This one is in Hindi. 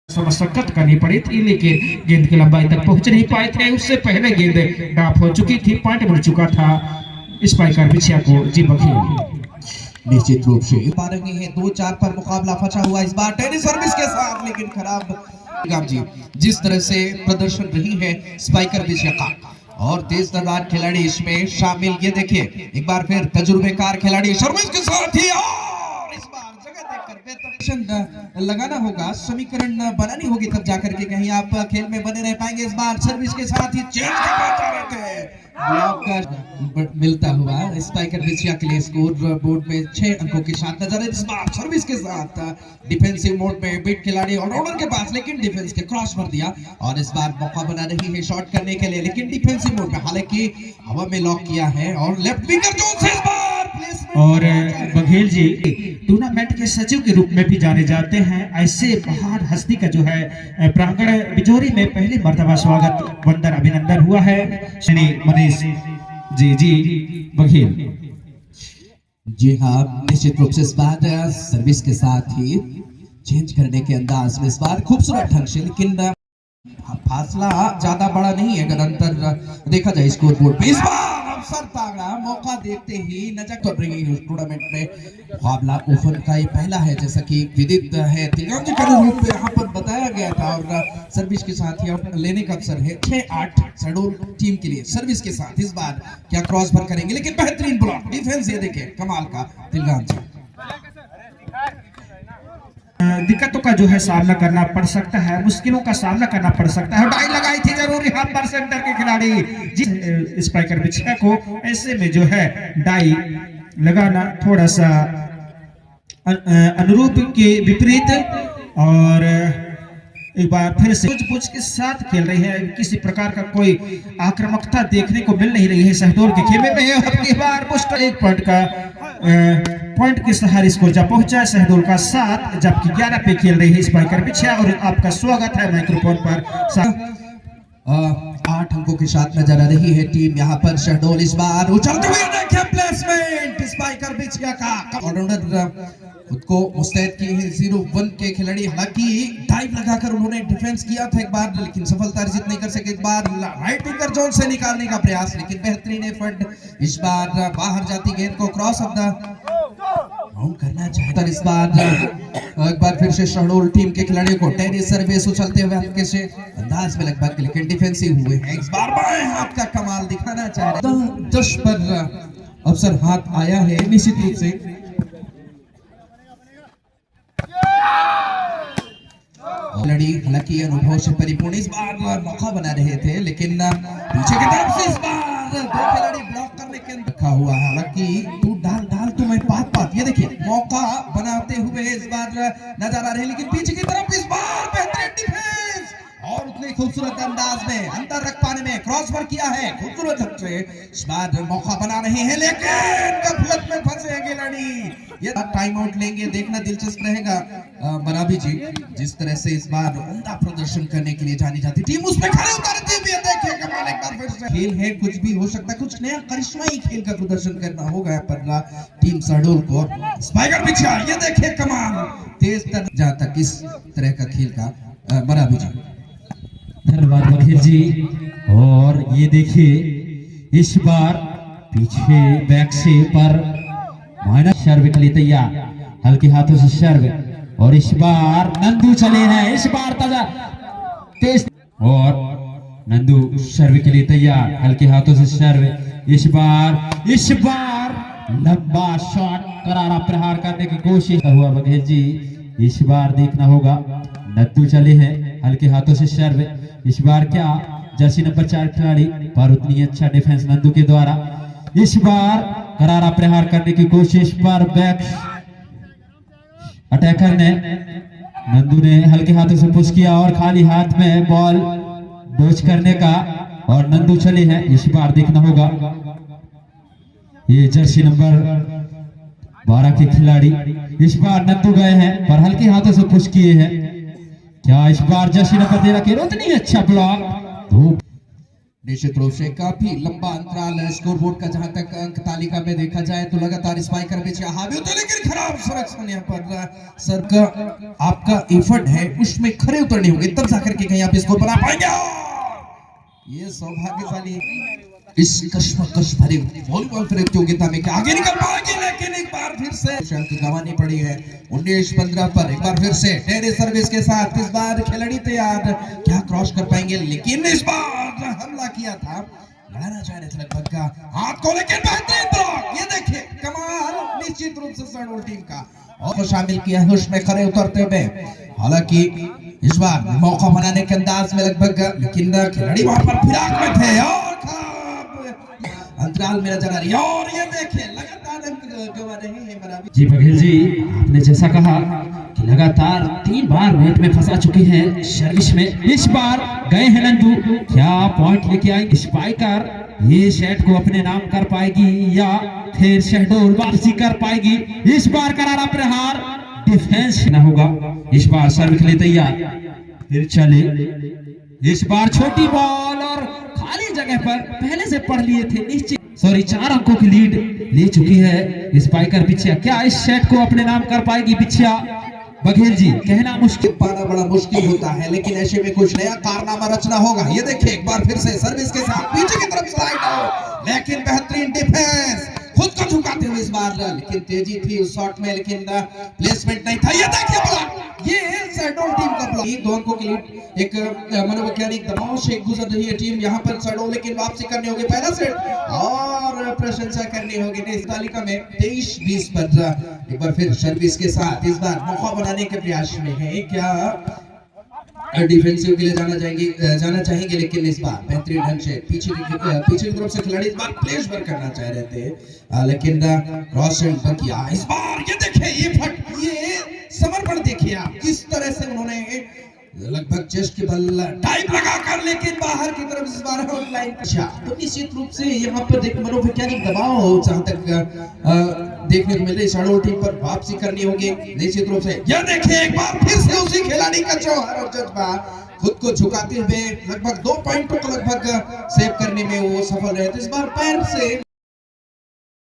मशक्कत करनी पड़ी थी, लेकिन गेंद की लंबाई तक पहुंच नहीं पाए थे। उससे पहले गेंद ड्रॉप हो चुकी थी, पॉइंट मिल चुका था स्पाइकर बिछिया को। जी बघेल निश्चित रूप से पा रहे हैं 2-4 पर मुकाबला फंसा हुआ इस बार टेनिस सर्विस के साथ, लेकिन खराब जी जिस तरह से प्रदर्शन रही है स्पाइकर बिछिया का और तेज तर्रार खिलाड़ी इसमें शामिल। ये देखिए एक बार फिर तजुर्बेकार खिलाड़ी सर्विस के साथ ही और इस बार जगह देखकर बेहतर लगाना होगा, समीकरण बनानी होगी, तब जाकर के कहीं आप खेल में बने रह पाएंगे। इस बार सर्विस के साथ ही चेंज करना चाह रहे थे, ब्लॉक मिलता हुआ स्पाइकर बिछिया के लिए स्कोर बोर्ड में 6 अंकों के साथ नजर है। इस बार सर्विस के साथ डिफेंसिव मोड में बिट खिलाड़ी ऑलराउंडर के पास, लेकिन डिफेंस के क्रॉस कर दिया और इस बार मौका बना रही है शॉट करने के लिए, लेकिन डिफेंसिव मोड में हालांकि हवा में लॉक किया है और लेफ्ट विंगर जोन से इस बार और बघेल जी टूर्नामेंट के सचिव के रूप में भी जाने जाते हैं। ऐसे महान हस्ती का जो है प्रांगण बिजोरी में पहली मर्तबा स्वागत वंदन अभिनंदन हुआ है श्री मनीष जी बघेल। जी हाँ, निश्चित रूप से इस बार सर्विस के साथ ही चेंज करने के अंदाज में इस बार खूबसूरत ढंग से, लेकिन फासला ज्यादा बड़ा नहीं है अगर अंतर देखा जाए स्कोर बोर्ड पे। इस बार अवसर तागड़ा मौका देखते ही नजर कर रही है टूर्नामेंट में मुकाबला ओपन का ये पहला है, जैसा कि विदित है तिलगाम जी के रूप में यहाँ पर बताया गया था और सर्विस के साथ ही लेने का अवसर है 6-8 शेड्यूल टीम के लिए सर्विस के साथ। इस बार क्या क्रॉस भर करेंगे, लेकिन बेहतरीन ब्लॉक डिफेंस ये देखे कमाल का तिलगाम जी। दिक्कतों का जो है सामना करना पड़ सकता है, मुश्किलों का सामना करना पड़ सकता है। डाई लगाई थी जरूर यहाँ पर सेंटर के खिलाड़ी जी स्पाइकर बिछिया को, ऐसे में जो है डाई लगाना थोड़ा सा अनुरूप के विपरीत और एक बार फिर से पूछ के साथ खेल रही है। किसी प्रकार का कोई आक्रामकता देखने को मिल नहीं रही है शहडोल के खेमे में। अपनी बार मुश्किल 1 पॉइंट का पॉइंट के सहारे स्कोर जब पहुंचा शहडोल का 7, जबकि 11 पे खेल रही है स्पाइकर बिछिया। और आपका स्वागत है माइक्रोफोन पर। 8 अंकों के साथ नजर आ रही है टीम यहाँ पर शहडोल। इस बार उछलते हुए देखिए प्लेसमेंट स्पाइकर बिछिया का, ऑलराउंडर खुद को मुस्तैद किए हैं 0-1 के खिलाड़ी। हालांकि डाइव लगाकर उन्होंने डिफेंस किया था एक बार, लेकिन सफलता अर्जित नहीं कर सके। इस बार राइट विंगर जोन से निकालने का प्रयास, लेकिन बेहतरीन एफर्ट। इस बार बाहर जाती गेंद को क्रॉस ऑफ द बाउंड करना चाहता। इस बार एक बार फिर से शहडोल टीम के खिलाड़ियों को टेनिस सर्विस उछलते हुए हल्के से अंदाज में लगभग, लेकिन डिफेंसिव हुए हैं। इस बार बाएं हाथ का कमाल दिखाना चाह रहे, 10 पर अवसर हाथ आया है निश्चित रूप से। खिलाड़ी हालांकि अनुभव से परिपूर्ण इस बार मौका बना रहे थे, लेकिन पीछे की तरफ से इस बार 2 खिलाड़ी ब्लॉक करने के अंदर रखा हुआ। हालांकि तू डाल तो मैं पात ये देखिए मौका बनाते हुए इस बार नजर आ रहे, लेकिन पीछे की तरफ इस बार बेहतरीन डिफेंस और उतने खूबसूरत अंदाज में अंदर रख पाने में क्रॉस पर किया है खूबसूरत ढंग से। इस बार मौका बना रहे हैं, लेकिन गफलत में फंसे हैं खिलाड़ी। ये टाइम आउट लेंगे, देखना दिलचस्प रहेगा। मराबी जी जिस तरह से इस बार उम्दा प्रदर्शन करने के लिए जानी जाती टीम, उसमें खड़े उतरते हुए देखिए कमाल। एक बार फिर से खेल है, कुछ भी हो सकता है, कुछ नया करिश्माई खेल का प्रदर्शन करना होगा यहाँ पर टीम शहडोल को। स्पाइकर बिछिया ये देखिए कमाल, तेज तर जहां तक इस तरह का खेल का। मराबी जी धन्यवाद बघेल जी। और ये देखिए इस बार पीछे बैक से पर माइनस सर्व के लिए तैयार, हल्के हाथों से सर्व। और इस बार नंदू चले हैं, इस बार ताजा तेज और नंदू सर्व के लिए तैयार, हल्के हाथों से सर्व। इस बार लंबा शॉट, करारा प्रहार करने की कोशिश हुआ बघेल जी। इस बार देखना होगा, नंदू चले हैं हल्के हाथों से सर्व। इस बार क्या जर्सी नंबर 4 खिलाड़ी पर उतनी अच्छा डिफेंस नंदू के द्वारा। इस बार करारा प्रहार करने की कोशिश पर बैक अटैकर ने नंदू ने हल्के हाथों से पुश किया और खाली हाथ में बॉल डोज करने का, और नंदू चले हैं। इस बार देखना होगा, ये जर्सी नंबर 12 के खिलाड़ी इस बार नंदू गए हैं पर हल्के हाथों से पुश किए हैं। क्या इस बार जर्सी नंबर 13 के उतनी अच्छा ब्लॉक निश्चित रूप से काफी लंबा अंतराल स्कोरबोर्ड का जहां तक अंक तालिका में देखा जाए तो लगातार स्पाइकर पीछे हावी होते, लेकिन खराब संरक्षण यहाँ पर सर का आपका एफर्ट है उसमें खरे उतरने होंगे तब जाकर के कहीं आप स्कोर बना पाएंगे। ये सौभाग्यशाली इस कश्मकश भरी वॉलीबॉल प्रतियोगिता में क्या आगे निकल पाएंगे, लेकिन एक बार फिर से अंक गंवानी पड़ी है 19-15 पर। एक बार फिर से टेनिस सर्विस के साथ इस बार खिलाड़ी तैयार, क्या क्रॉस कर पाएंगे, लेकिन इस बार हमला किया था लड़ाना चाह रहे थे लगभग का हाथ को, लेकिन बेहतरीन ब्लॉक, ये देखिए कमाल निश्चित रूप से सहडोल टीम का और शामिल किया है उसमें खड़े उतरते हुए। हालांकि इस बार मौका बनाने के अंदाज में लगभग, लेकिन खिलाड़ी वहां पर फिराक में थे और अंतराल में नजर आ रही है और ये देखें लगातार अंक गंवा रहे हैं बराबर। जी बघेल जी, आपने जैसा कहा कि लगातार 3 बार नेट में फंसा चुके हैं सर्विस में, इस बार गए हैं नंदू, क्या पॉइंट लेके आएंगे स्पाइकर, ये सेट को अपने नाम कर पाएगी या फिर शहडोल वापसी कर पाएगी। इस बार करारा प्रहार डिफेंस ना होगा, इस बार सर्व के लिए तैयार, फिर चले, इस बार छोटी बॉल और खाली जगह पर पहले से पढ़ लिए थे निश्चित, सॉरी 4 अंकों की लीड ले चुकी है स्पाइकर बिछिया, क्या इस सेट को अपने नाम कर पाएगी बिछिया? बघेल जी कहना मुश्किल, पाना बड़ा मुश्किल होता है, लेकिन ऐसे में कुछ नया कारनामा रचना होगा। ये देखिए एक बार फिर से सर्विस के साथ पीछे की तरफ स्लाइड आउट, लेकिन बेहतरीन डिफेंस, खुद को झुकाते हुए इस बार, लेकिन तेजी थी उस शॉट में, लेकिन प्लेसमेंट नहीं था। ये देखिए ब्लॉक, ये शहडोल टीम का ब्लॉक, 2 अंकों के लिए एक मनोवैज्ञानिक दबाव से गुजर रही है टीम यहाँ पर शहडोल, लेकिन वापसी करनी होगी पहला सेट और प्रशंसा करनी होगी इस तालिका में 23-20 पर। एक बार फिर सर्विस के साथ इस बार मौका बनाने के प्रयास में है, क्या डिफेंसिव के लिए जाना चाहेंगे, लेकिन इस बार बेहतरीन ढंग से पीछे की तरफ से खिलाड़ी इस बार प्लेस वर्क करना चाह रहे थे, लेकिन क्रॉस एंड किया इस बार। ये देखिए ये समर्पण देखिए आप किस तरह से उन्होंने लगभग चेस्ट के बल टाइप लगाकर, लेकिन बाहर की तरफ इस बार आउटलाइन। अच्छा, तो निश्चित रूप से यहाँ पर देख मनोवैज्ञानिक दबाव जहां तक देखने को मिल रही है, शहडोल टीम पर वापसी करनी होगी निश्चित रूप से। यह देखिए एक बार फिर से उसी खिलाड़ी का जौहर और जज्बा, खुद को झुकाते हुए लगभग 2 पॉइंटों को लगभग सेव करने में वो सफल रहे थे। इस बार पैर से